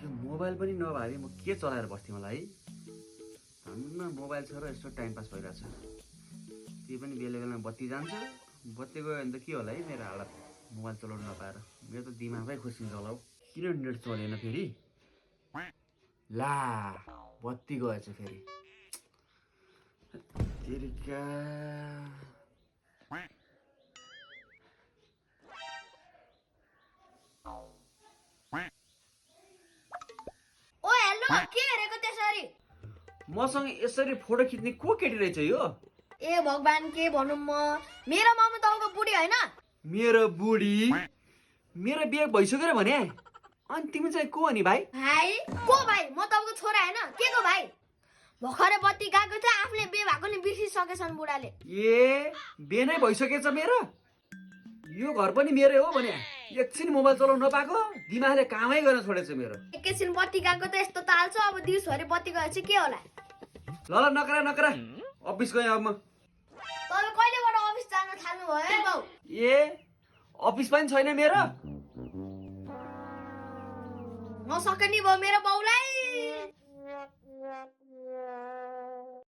यो मोबाइल पनि नभए म के चलाएर बस्थेँ होला है। धन्न मोबाइल छ र यस्तो टाइम पास भइरहेछ। त्यो पनि बेला बेलामा बत्ती जान्छ, बत्ती गयो भने त के होला है मेरो हालत, मोबाइल चलाउन नपाएर। मेरो त दिमागै खोसिन्छ होला हौ। किन नेट चलेन फेरि? ला बत्ती गएछ फेरि। तेरिका ओ हेलो के हेरेको त्यसरी? मसँग यसरी फोटो खिच्ने को केटी रहेछ यो? ए भगवान के भनौँ म, मेरो मम्मी तपाईँको बुढी होइन? मेरो बुढी? मेरो बिहे भइसक्यो र भने? अनि तिमी चाहिँ को अनि भाइ? भाइ को भाइ? म तपाईँको छोरा होइन, के को भाइ? भर्खरै बत्ती गएको थियो, आफूले बिहे भएको नि बिर्सिसकेछन् बुढाले। ए बिहे नै भइसकेछ मेरो? यो घर पनि मेरै हो भने एकछिन मोबाइल चलाउन नपाएको दिमागले कामै गर्न छोडेछ मेरो। एकैछिन बत्ती गएको त यस्तो ताल्छ, अब दिउँसभरि बत्ती गयो चाहिँ के होला? ल ल नकरा नकरा, अफिस गएँ अब म। तपाईँ कहिलेबाट अफिस जान थाल्नु भयो है बाउ? ए अफिस पनि छैन मेरो? नसक्ने भयो मेरो बाउलाई।